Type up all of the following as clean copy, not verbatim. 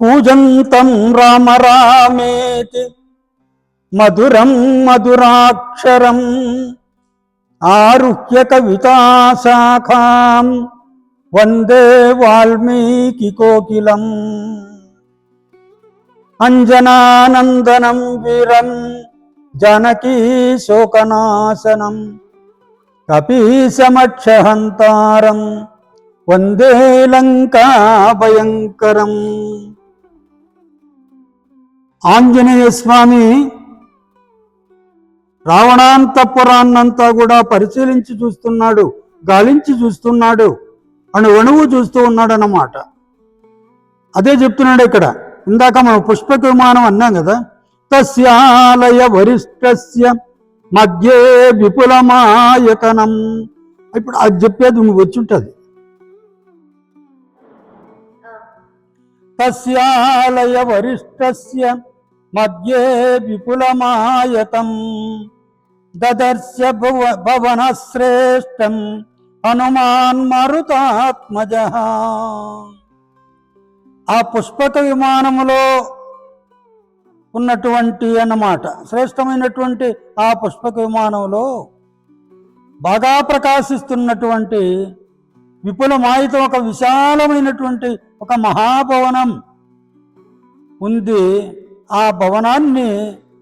కూజంతం రామ రామేతి మధురం మధురాక్షరం ఆరుహ్య కవితాశాఖాం వందే వాల్మీకి కోకిలం అంజనానందనం వీరం జానకీ శోకనాశనం కపీశమక్షహంతారం వందే లంకా భయంకరం. ఆంజనేయ స్వామి రావణాంతపురాన్నంతా కూడా పరిశీలించి చూస్తున్నాడు, గాలించి చూస్తున్నాడు, అణువణువు చూస్తూ ఉన్నాడు అన్నమాట. అదే చెప్తున్నాడు ఇక్కడ. ఇందాక మనం పుష్పక విమానం అన్నాం కదా, తస్యాలయ వరిష్ఠస్య మధ్యే విపులమాయతనం. ఇప్పుడు అది చెప్పేది నువ్వు వచ్చుంటుంది. తస్యాలయ వరిష్ఠస్య మధ్యే విపులమాయతం దదర్శ భవన శ్రేష్టం హనుమాన్ మరుతాత్మజ. ఆ పుష్పక విమానములో ఉన్నటువంటి అన్నమాట, శ్రేష్టమైనటువంటి ఆ పుష్పక విమానంలో బాగా ప్రకాశిస్తున్నటువంటి విపులమాయితో ఒక విశాలమైనటువంటి ఒక మహాభవనం ఉంది. ఆ భవనాన్ని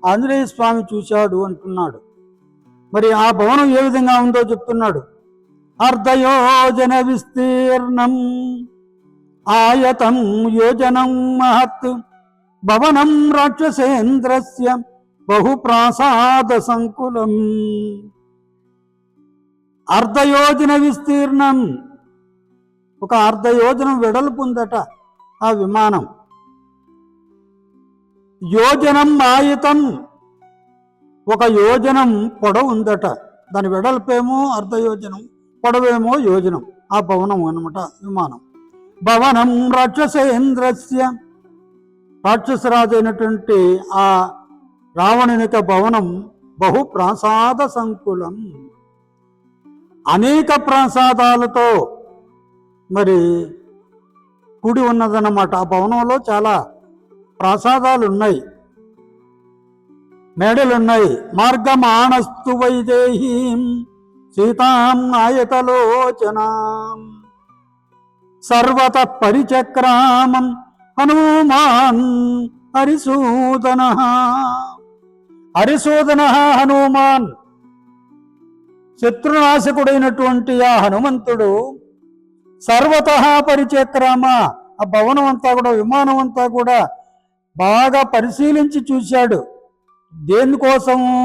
ఆంజనేయ స్వామి చూశాడు అంటున్నాడు. మరి ఆ భవనం ఏ విధంగా ఉందో చెప్తున్నాడు. అర్ధయోజన విస్తీర్ణం ఆయతం యోజనం మహత్ భవనం రాక్షసేంద్రస్య బహుప్రాసాద సంకులం. అర్ధయోజన విస్తీర్ణం, ఒక అర్ధయోజనం వెడల్పు ఉందట ఆ విమానం. యోజనం ఆయుతం, ఒక యోజనం పొడవు ఉందట. దాని వెడల్పేమో అర్ధయోజనం, పొడవేమో యోజనం. ఆ భవనం అన్నమాట విమానం. భవనం రాక్షసేంద్రస్య, రాక్షసరాజు అయినటువంటి ఆ రావణునిక భవనం బహుప్రాసాద సంకులం, అనేక ప్రాసాదాలతో మరి కూడి ఉన్నదన్నమాట. ఆ భవనంలో చాలా ప్రాసాదాలు ఉన్నాయి, మేడలున్నాయి. మార్గమాణస్తు వైదేహీం సీతాం ఆయతలోచనాం సర్వత పరిచక్రామం హనుమాన్ హరిసూదన. హరిసూదన హనుమాన్, శత్రునాశకుడైనటువంటి ఆ హనుమంతుడు సర్వత పరిచక్రామ, ఆ భవనం అంతా కూడా, విమానం అంతా కూడా బాగా పరిశీలించి చూశాడు. దేనికోసము?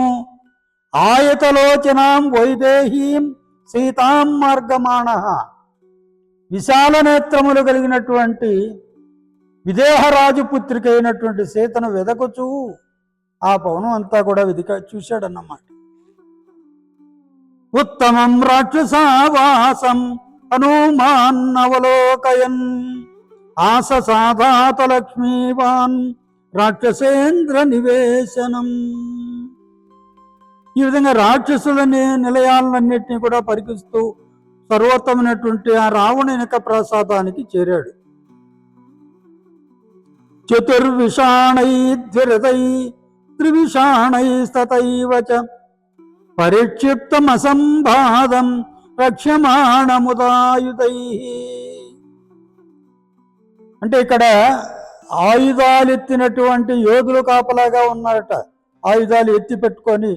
ఆయతలోచనాం వైదేహీం సీతాం మార్గమాణ, విశాల నేత్రములు కలిగినటువంటి విదేహరాజు పుత్రిక అయినటువంటి సీతను వెదకుచూ ఆ భవనం అంతా కూడా చూశాడన్నమాట. ఉత్తమం రాక్షసావాసం హనుమాన్ అవలోకయన్ ఆససాధాత లక్ష్మీవాన్ రాక్షసేంద్ర నివేశనం. ఈ విధంగా రాక్షసుల నిలయాలన్నింటినీ కూడా పరికిస్తూ సర్వోత్తమైనటువంటి ఆ రావణునిక ప్రసాదానికి చేరాడు. చతుర్విషాణై ద్విరదై త్రివిషాణై స్తతైవ చ పరిక్షిప్తమసంబాధం రక్ష్యమాణముదాయుధై. అంటే ఇక్కడ ఆయుధాలు ఎత్తినటువంటి యోధులు కాపలాగా ఉన్నారట. ఆయుధాలు ఎత్తి పెట్టుకొని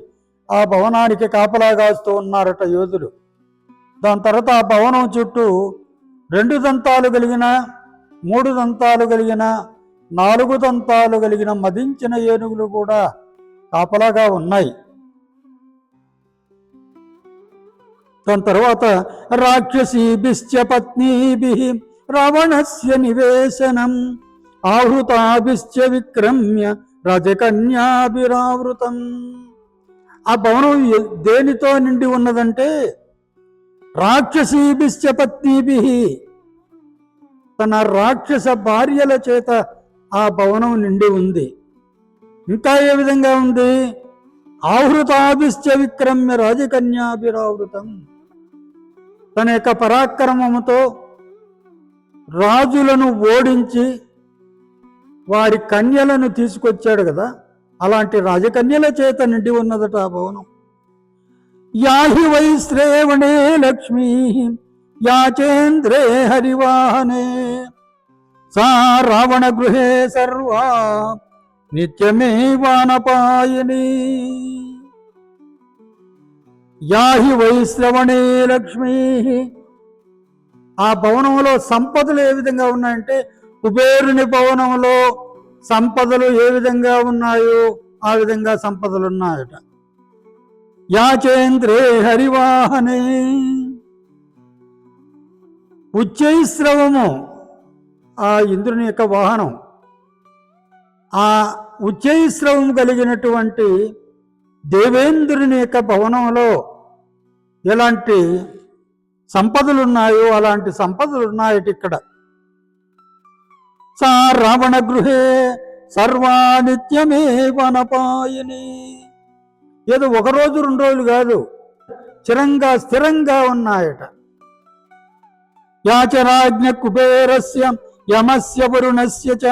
ఆ భవనానికి కాపలా కాస్తూ ఉన్నారట యోధులు. దాని తర్వాత ఆ భవనం చుట్టూ 2 దంతాలు కలిగిన, 3 దంతాలు కలిగిన, 4 దంతాలు కలిగిన మదించిన ఏనుగులు కూడా కాపలాగా ఉన్నాయి. దాని తర్వాత రాక్షసీభిశ్చ పత్నీభిః రావణస్య నివేశనం ఆహృతాభిశ్చ విక్రమ్య రాజకన్యాభిరావృతం. ఆ భవనం దేనితో నిండి ఉన్నదంటే రాక్షసీభిశ్చ పత్నీభిః, తన రాక్షస భార్యల చేత ఆ భవనం నిండి ఉంది. ఇంకా ఏ విధంగా ఉంది? ఆహృతాభిశ్చ విక్రమ్య రాజకన్యాభిరావృతం, తన యొక్క పరాక్రమముతో రాజులను ఓడించి వారి కన్యలను తీసుకొచ్చాడు కదా, అలాంటి రాజకన్యల చేత నిండి ఉన్నదట ఆ భవనం. యాహి వై శ్రేవణే లక్ష్మీ యాచేంద్రే హరివాహనే సా రావణ గృహే సర్వా నిత్యమేవానపాయని. యాహి వై శ్రవణే లక్ష్మీ, ఆ భవనంలో సంపదలు ఏ విధంగా ఉన్నాయంటే కుబేరుని భవనంలో సంపదలు ఏ విధంగా ఉన్నాయో ఆ విధంగా సంపదలు ఉన్నాయట. యాచేంద్రే హరివాహనే, ఉచ్చైశ్రవము ఆ ఇంద్రుని యొక్క వాహనం. ఆ ఉచ్చైశ్రవం కలిగినటువంటి దేవేంద్రుని యొక్క భవనంలో ఎలాంటి సంపదలు ఉన్నాయో అలాంటి సంపదలు ఉన్నాయట ఇక్కడ. సా రావణ గృహే సర్వా నిత్యమేవనపాయని, ఏదో ఒక రోజు 2 రోజులు కాదు, చిరంగా స్థిరంగా ఉన్నాయట. యాచరాజ్ఞ కుబేరస్య యమస్య వరుణస్య చ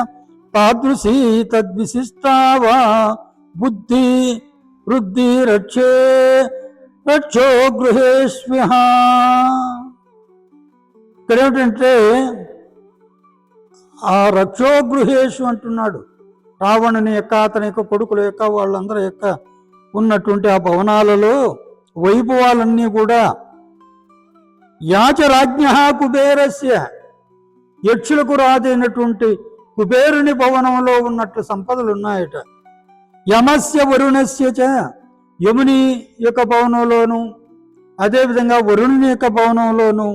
తాదృశీ తద్విశిష్టావా బుద్ధి వృద్ధి రక్షో గృహేష్వ్యః. ఇక్కడ ఏమిటంటే ఆ రక్షో గృహేషు అంటున్నాడు. రావణుని యొక్క అతని యొక్క కొడుకుల యొక్క వాళ్ళందరి యొక్క ఉన్నటువంటి ఆ భవనాలలో వైభవాలన్నీ కూడా యాచరాజ్ఞ కుబేరస్య, యక్షులకు రాజైనటువంటి కుబేరుని భవనంలో ఉన్నట్లు సంపదలు ఉన్నాయట. యమస్య వరుణస్య చ, యముని యొక్క భవనంలోను అదేవిధంగా వరుణుని యొక్క భవనంలోను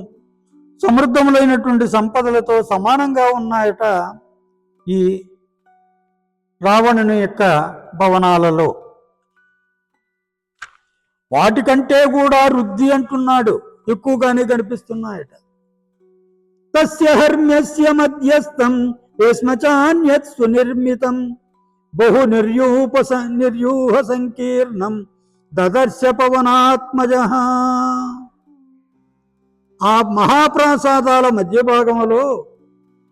సమృద్ధములైనటువంటి సంపదలతో సమానంగా ఉన్నాయట ఈ రావణుని యొక్క భవనాలలో. వాటికంటే కూడా వృద్ధి అంటున్నాడు, ఎక్కువగానే కనిపిస్తున్నాయట. తస్య హర్మ్యస్య మధ్యస్థం శ్మచాన్యత్ సునిర్మితం బహు నిర్యూహ సంకీర్ణం దదర్శ పవనాత్మజః. ఆ మహాప్రాసాదాల మధ్య భాగంలో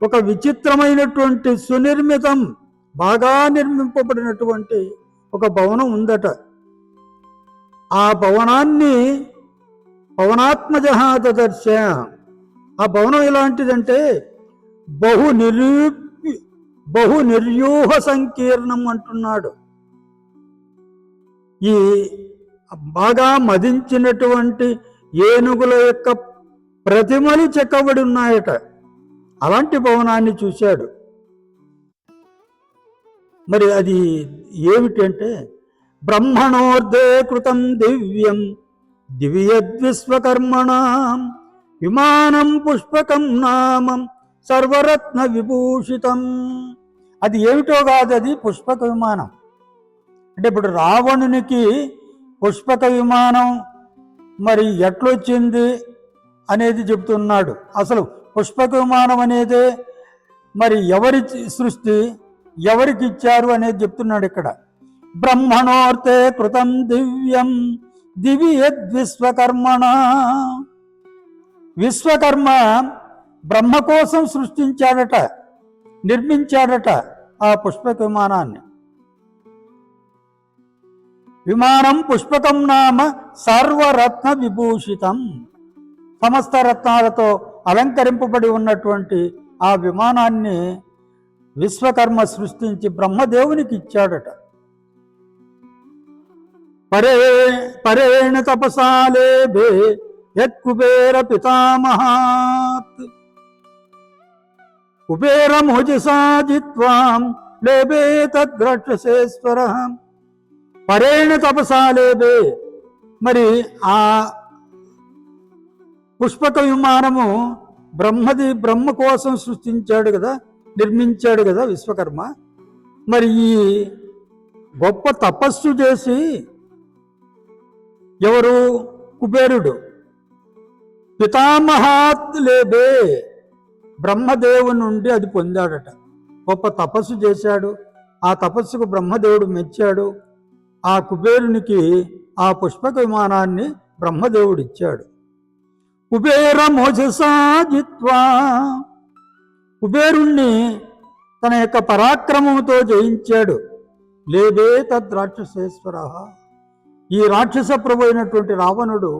ఒక విచిత్రమైనటువంటి సునిర్మితం, బాగా నిర్మింపబడినటువంటి ఒక భవనం ఉందట. ఆ భవనాన్ని పవనాత్మజః దదర్శ. ఆ భవనం ఎలాంటిదంటే బహు నిర్యూహ సంకీర్ణం అంటున్నాడు. ఈ బాగా మదించినటువంటి ఏనుగుల యొక్క ప్రతిమలు చెక్కబడి ఉన్నాయట. అలాంటి భవనాన్ని చూశాడు. మరి అది ఏమిటంటే బ్రహ్మణోర్ధే కృతం దివ్యం దివ్యద్విశ్వకర్మణాం విమానం పుష్పకం నామం సర్వరత్న విభూషితం. అది ఏమిటో కాదు, అది పుష్పక విమానం. అంటే ఇప్పుడు రావణునికి పుష్పక విమానం మరి ఎట్లొచ్చింది అనేది చెబుతున్నాడు. అసలు పుష్పక విమానం అనేదే మరి ఎవరి సృష్టి, ఎవరికి ఇచ్చారు అనేది చెప్తున్నాడు ఇక్కడ. బ్రహ్మణోర్తే కృతం దివ్యం దివ్యద్విశ్వకర్మణ. విశ్వకర్మ బ్రహ్మ కోసం సృష్టించాడట, నిర్మించాడట ఆ పుష్పక విమానాన్ని. విమానం పుష్పకం నామ సర్వరత్న విభూషితం. సమస్త రత్నాలతో అలంకరింపబడి ఉన్నటువంటి ఆ విమానాన్ని విశ్వకర్మ సృష్టించి బ్రహ్మదేవునికి ఇచ్చాడట. పరేణ తపసాలేభే యత్కుబేర పితామహాత్ కుబేరమోజసా జిత్వాం లేబే తద్రక్షసేశ్వరః. పరేణ తపసాలేబే, మరి ఆ పుష్పక విమానము బ్రహ్మ కోసం సృష్టించాడు కదా, నిర్మించాడు కదా విశ్వకర్మ. మరి ఈ గొప్ప తపస్సు చేసి ఎవరు? కుబేరుడు. పితామహాత్ లేబే, బ్రహ్మదేవుని నుండి అది పొందాడట. గొప్ప తపస్సు చేశాడు, ఆ తపస్సుకు బ్రహ్మదేవుడు మెచ్చాడు. ఆ కుబేరునికి ఆ పుష్పక విమానాన్ని బ్రహ్మదేవుడు ఇచ్చాడు. కుబేర మోజసా జిత్వా, కుబేరుణ్ణి తన యొక్క పరాక్రమముతో జయించాడు. లేదే తద్రాక్షసేశ్వర. ఈ రాక్షస ప్రభు అయినటువంటి రావణుడు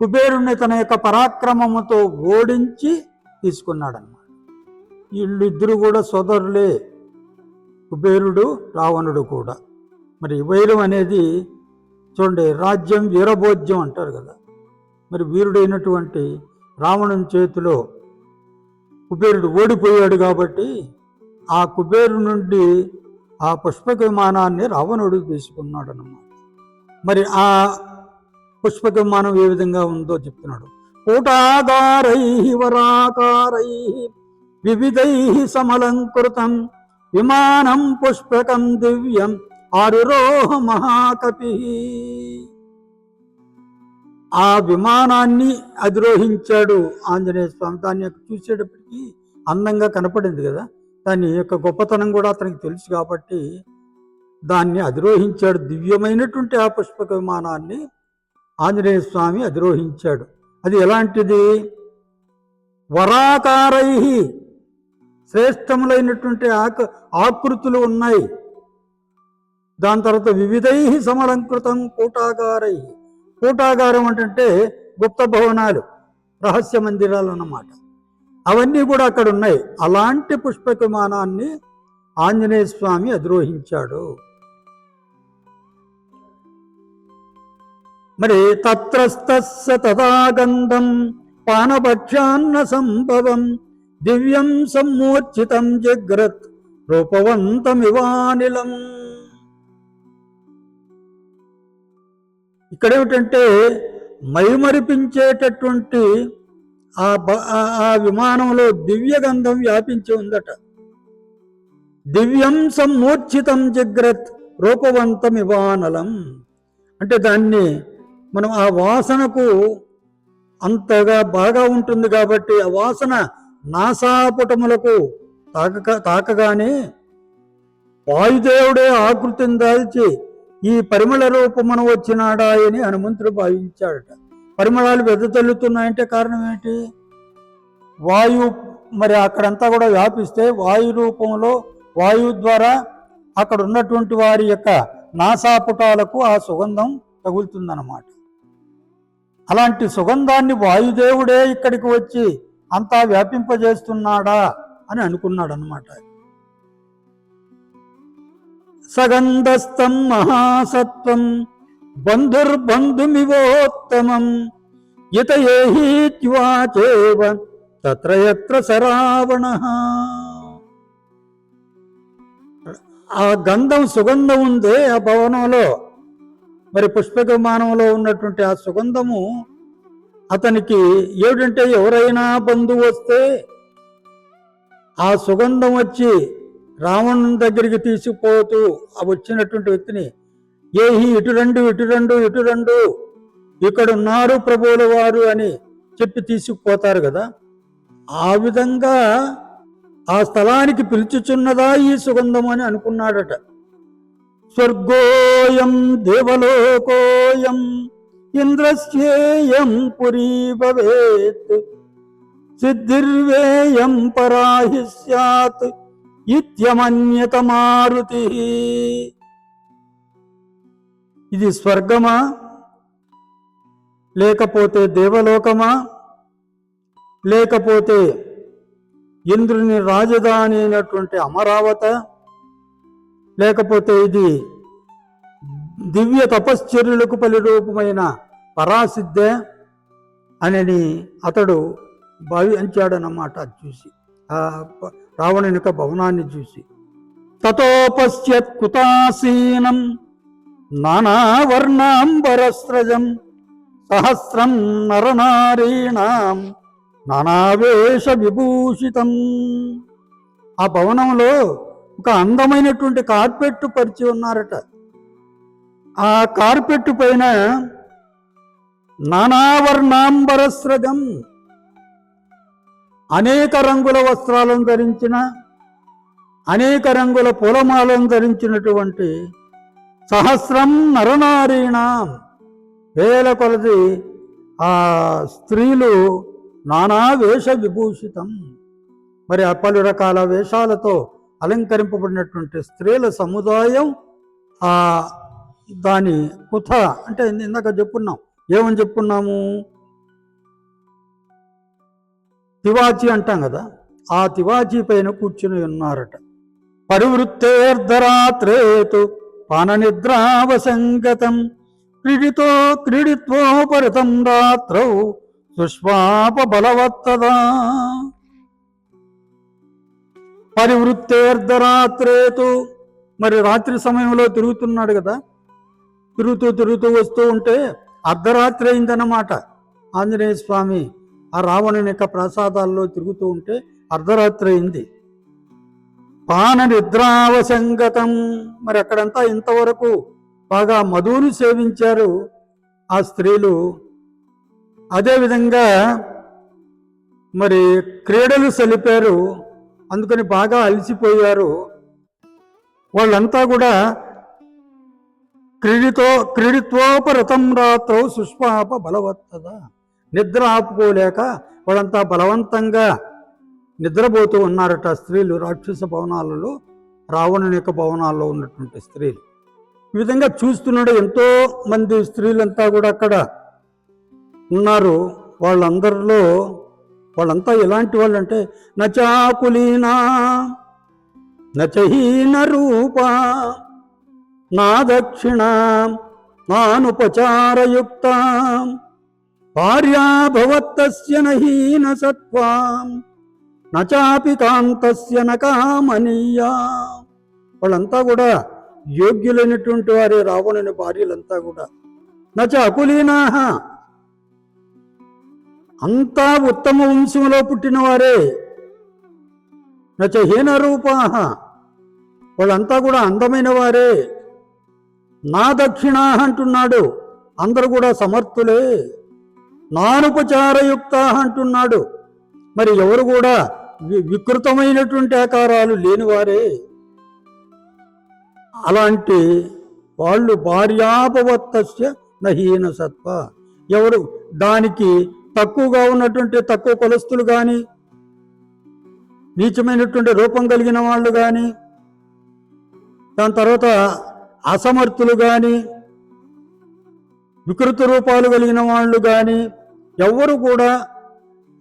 కుబేరుణ్ణి తన యొక్క పరాక్రమముతో ఓడించి తీసుకున్నాడన్నమాట. వీళ్ళిద్దరూ కూడా సోదరులే, కుబేరుడు రావణుడు కూడా. మరి వైరం అనేది చూడండి, రాజ్యం వీరభోజ్యం అంటారు కదా. మరి వీరుడైనటువంటి రావణుని చేతిలో కుబేరుడు ఓడిపోయాడు కాబట్టి ఆ కుబేరు నుండి ఆ పుష్పక విమానాన్ని రావణుడు తీసుకున్నాడు అన్నమాట. మరి ఆ పుష్పక విమానం ఏ విధంగా ఉందో చెప్తున్నాడు. కూటాగారై వరాకారై వివిధై సమలంకృతం విమానం పుష్పకం దివ్యం ఆరురోహ మహాకపి. ఆ విమానాన్ని అధిరోహించాడు ఆంజనేయ స్వామి. దాన్ని చూసేటప్పటికి అందంగా కనపడింది కదా, దాని యొక్క గొప్పతనం కూడా అతనికి తెలుసు కాబట్టి దాన్ని అధిరోహించాడు. దివ్యమైనటువంటి ఆ పుష్పక విమానాన్ని ఆంజనేయ స్వామి అధిరోహించాడు. అది ఎలాంటిది? వరాకారై, శ్రేష్టములైనటువంటి ఆకృతులు ఉన్నాయి. దాని తర్వాత వివిధై సమలంకృతం కూటాగారై. కూటాగారం అంటే గుప్త భవనాలు, రహస్య మందిరాలు అన్నమాట. అవన్నీ కూడా అక్కడ ఉన్నాయి. అలాంటి పుష్పక విమానాన్ని ఆంజనేయ స్వామి అధిరోహించాడు. మరి తత్రస్తస్య తదాగంధం పానభక్షాన్న సంభవం దివ్యం సమ్మూర్ఛితం జగ్రత్ రూపవంతమివానిలం. ఇక్కడేమిటంటే మైమరిపించేటటువంటి ఆ విమానంలో దివ్య గంధం వ్యాపించి ఉందట. దివ్యం సమ్మూర్ఛితం జగ్రత్ రూపవంతమివానలం అంటే దాన్ని మనం ఆ వాసనకు అంతగా బాగా ఉంటుంది కాబట్టి ఆ వాసన నాసాపుటములకు తాకగానే వాయుదేవుడే ఆకృతిని దాల్చి ఈ పరిమళ రూపమున వచ్చినాడా అని హనుమంతుడు భావించాడట. పరిమళాలు వెదజల్లుతున్నాయంటే కారణం ఏంటి? వాయు మరి అక్కడంతా కూడా వ్యాపిస్తే వాయు రూపంలో వాయువు ద్వారా అక్కడ ఉన్నటువంటి వారి యొక్క నాసాపుటాలకు ఆ సుగంధం తగులుతుందన్నమాట. అలాంటి సుగంధాన్ని వాయుదేవుడే ఇక్కడికి వచ్చి అంతా వ్యాపింపజేస్తున్నాడా అని అనుకున్నాడు అన్నమాట. సగంధస్థం మహాసత్వం బంధుర్బంధుమివోత్తమం యతయేహీత్యువాచేవ తత్ర యత్ర సరావణః. ఆ గంధం సుగంధం ఉందే ఆ భవనంలో, మరి పుష్పక విమానంలో ఉన్నటువంటి ఆ సుగంధము అతనికి ఏమిటంటే ఎవరైనా బంధువు వస్తే ఆ సుగంధం వచ్చి రావణుని దగ్గరికి తీసుకుపోతూ ఆ వచ్చినటువంటి వ్యక్తిని ఏహి ఇటు రెండు ఇటు రెండు ఇటు రెండు ఇక్కడున్నారు ప్రభువుల వారు అని చెప్పి తీసుకుపోతారు కదా. ఆ విధంగా ఆ స్థలానికి పిలుచుచున్నదా ఈ సుగంధం అని అనుకున్నాడట. స్వర్గోయం దేవలోకోయం ఇంద్రస్యేయం పురీ భవేత్ సిద్ధిర్వేయం పరాహి స్యాత్ ఇత్యమన్యత మారుతి. ఇది స్వర్గమా లేకపోతే దేవలోకమా లేకపోతే ఇంద్రుని రాజధాని అయినటువంటి అమరావత లేకపోతే ఇది దివ్య తపశ్చర్యులకు పలిరూపమైన పరాసిద్ధ అని అతడు భావించాడన్నమాట. చూసి ఆ రావణుని యొక్క భవనాన్ని చూసి తతోపశ్యత్ కుతాసీనం నానావర్ణాంబరస్రజం సహస్రం నరనారీణాం నానావేష విభూషితం. ఆ భవనంలో ఒక అందమైనటువంటి కార్పెట్టు పరిచి ఉన్నారట. ఆ కార్పెట్టు పైన నానావర్ణాంబరస్రజం అనేక రంగుల వస్త్రాలను ధరించిన అనేక రంగుల పూలమాలను ధరించినటువంటి సహస్రం నరనారీణాం వేల కొలది ఆ స్త్రీలు నానా వేష విభూషితం మరి పలు రకాల వేషాలతో అలంకరింపబడినటువంటి స్త్రీల సముదాయం దాని కుథ అంటే ఇందాక చెప్పున్నాం. ఏమని చెప్పున్నాము? తివాచి అంటాం కదా, ఆ తివాచి పైన కూర్చుని ఉన్నారట. పరివృత్తేర్ధరాత్రేతు పాననిద్రావసంగతం క్రీడిత్వోపరితం రాత్రౌ సుష్వాప బలవత్తదా. పరివృత్తేర్ధరాత్రేతు, మరి రాత్రి సమయంలో తిరుగుతున్నాడు కదా, తిరుగుతూ వస్తూ ఉంటే అర్ధరాత్రి అయిందన్నమాట. ఆంజనేయ స్వామి ఆ రావణుని యొక్క ప్రసాదాల్లో తిరుగుతూ ఉంటే అర్ధరాత్రి అయింది. పాన నిద్రావసంగతం, మరి అక్కడంతా ఇంతవరకు బాగా మధువును సేవించారు ఆ స్త్రీలు. అదేవిధంగా మరి క్రీడలు సలిపారు, అందుకని బాగా అలసిపోయారు. వాళ్ళంతా కూడా క్రీడిత్వోపరతం రాత్రౌ సుష్పాప బలవత్తద, నిద్ర ఆపుకోలేక వాళ్ళంతా బలవంతంగా నిద్రపోతూ ఉన్నారట స్త్రీలు. రాక్షస భవనాలలో, రావణుని యొక్క భవనాల్లో ఉన్నటువంటి స్త్రీలు. ఈ విధంగా చూస్తున్నాడు. ఎంతో మంది స్త్రీలంతా కూడా అక్కడ ఉన్నారు. వాళ్ళంతా ఎలాంటి వాళ్ళు అంటే నచాకులీనా నచహీన రూప నా దక్షిణ నానుపచారయుక్త భార్యాభవత్తస్య నహీన సత్వాం నచాపి కాంతస్య నకామనీయా. వాళ్ళంతా కూడా యోగ్యులైనటువంటి వారే, రావణుని భార్యలంతా కూడా. నచ అకులీనాహ, అంతా ఉత్తమ వంశంలో పుట్టిన వారే. నచ హీన రూపాహ, వాళ్ళంతా కూడా అందమైన వారే. నా దక్షిణాహ అంటున్నాడు, అందరూ కూడా సమర్థులే. నానుపచారయుక్త అంటున్నాడు, మరి ఎవరు కూడా వికృతమైనటువంటి ఆకారాలు లేనివారే. అలాంటి వాళ్ళు భార్యాపవత్తస్య నహీన సత్వ, ఎవరు దానికి తక్కువగా ఉన్నటువంటి తక్కువ కులస్తులు కానీ, నీచమైనటువంటి రూపం కలిగిన వాళ్ళు కానీ, దాని తర్వాత అసమర్థులు కానీ, వికృత రూపాలు కలిగిన వాళ్ళు కానీ ఎవరు కూడా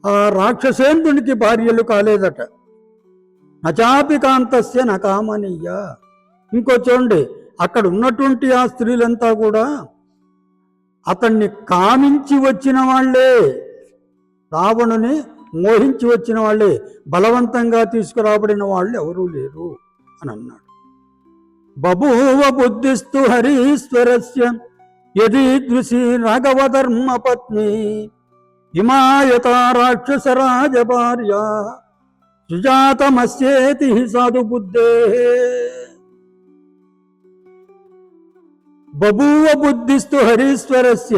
ఆ రాక్షసేంద్రునికి భార్యలు కాలేదట. నచాపి కాంతస్య నకామనీయ. ఇంకో చూడండి, అక్కడ ఉన్నటువంటి ఆ స్త్రీలంతా కూడా అతన్ని కామించి వచ్చిన వాళ్ళే, రావణుని మోహించి వచ్చిన వాళ్ళే, బలవంతంగా తీసుకురాబడిన వాళ్ళు ఎవరూ లేరు అని అన్నాడు. బభూవ బుద్ధిస్తు హరీశ్వరస్య యదీదృశీ రాఘవధర్మ పత్ని ఇమాయత రాక్షసరాజ భార్య సుజాతమస్యేతి సాధు బుద్ధే. బభూవ బుద్ధిస్తు హరీశ్వరస్య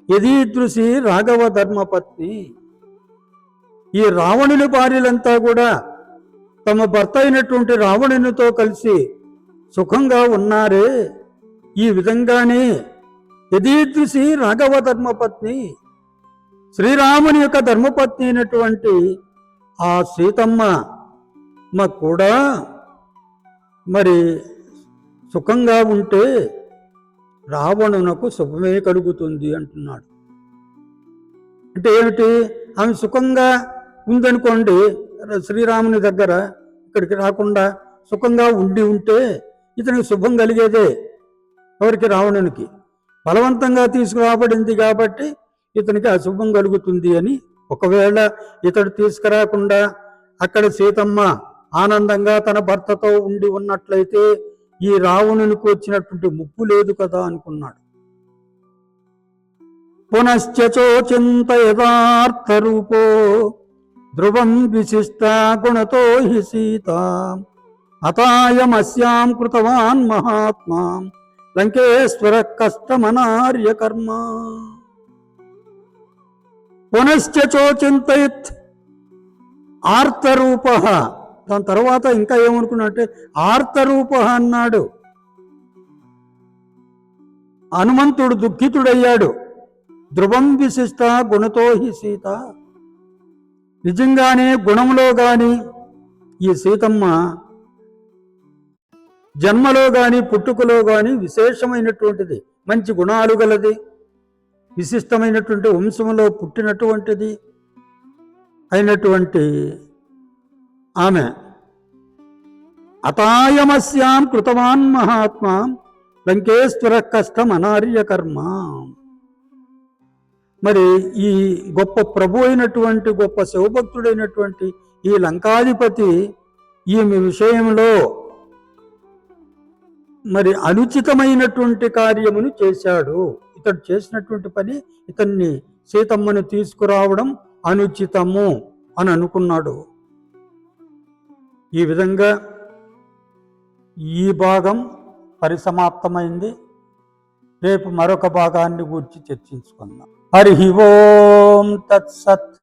యదీదృశీ రాఘవ ధర్మపత్ని. ఈ రావణుని భార్యలంతా కూడా తమ భర్త అయినటువంటి రావణునితో కలిసి సుఖంగా ఉన్నారే. ఈ విధంగానే యదీదృశీ రాఘవ ధర్మపత్ని, శ్రీరాముని యొక్క ధర్మపత్ని అయినటువంటి ఆ సీతమ్మ కూడా మరి సుఖంగా ఉంటే రావణునకు శుభమే కలుగుతుంది అంటున్నాడు. అంటే ఏమిటి? ఆమె సుఖంగా ఉందనుకోండి, శ్రీరాముని దగ్గర ఇక్కడికి రాకుండా సుఖంగా ఉంటే ఇతనికి శుభం కలిగేదే. ఎవరికి? రావణునికి. బలవంతంగా తీసుకురాబడింది కాబట్టి ఇతనికి అశుభం కలుగుతుంది అని. ఒకవేళ ఇతడు తీసుకురాకుండా అక్కడ సీతమ్మ ఆనందంగా తన భర్తతో ఉండి ఉన్నట్లయితే ఈ రావణునికి వచ్చినటువంటి ముప్పు లేదు కదా అనుకున్నాడు. పునశ్చోచింతయదార్థ రూపో ధ్రువం విశిష్ట గుణతో హి సీత అతాయమస్యాం కృతవాన్ మహాత్మా లంకేశ్వర కష్టమనార్య కర్మ. పునశ్చోచింతయత్ ఆర్తరూప. దాని తర్వాత ఇంకా ఏమనుకున్నట్టే ఆర్తరూప అన్నాడు. హనుమంతుడు దుఃఖితుడయ్యాడు. ధ్రువం విశిష్ట గుణతో హి సీత. నిజంగానే గుణంలో గాని ఈ సీతమ్మ జన్మలో కానీ పుట్టుకలో కానీ విశేషమైనటువంటిది, మంచి గుణాలు గలది, విశిష్టమైనటువంటి వంశంలో పుట్టినటువంటిది అయినటువంటి ఆమె అతాయమస్యాం కృతవాన్ మహాత్మా లంకేశ్వర కష్టం అనార్య కర్మ. మరి ఈ గొప్ప ప్రభు అయినటువంటి గొప్ప శివభక్తుడైనటువంటి ఈ లంకాధిపతి ఈమె విషయంలో మరి అనుచితమైనటువంటి కార్యమును చేశాడు. ఇతడు చేసినటువంటి పని ఇతన్ని సీతమ్మను తీసుకురావడం అనుచితము అని అనుకున్నాడు. ఈ విధంగా ఈ భాగం పరిసమాప్తమైంది. రేపు మరొక భాగాన్ని గురించి చర్చించుకుందాం. హరి ఓం తత్సత్.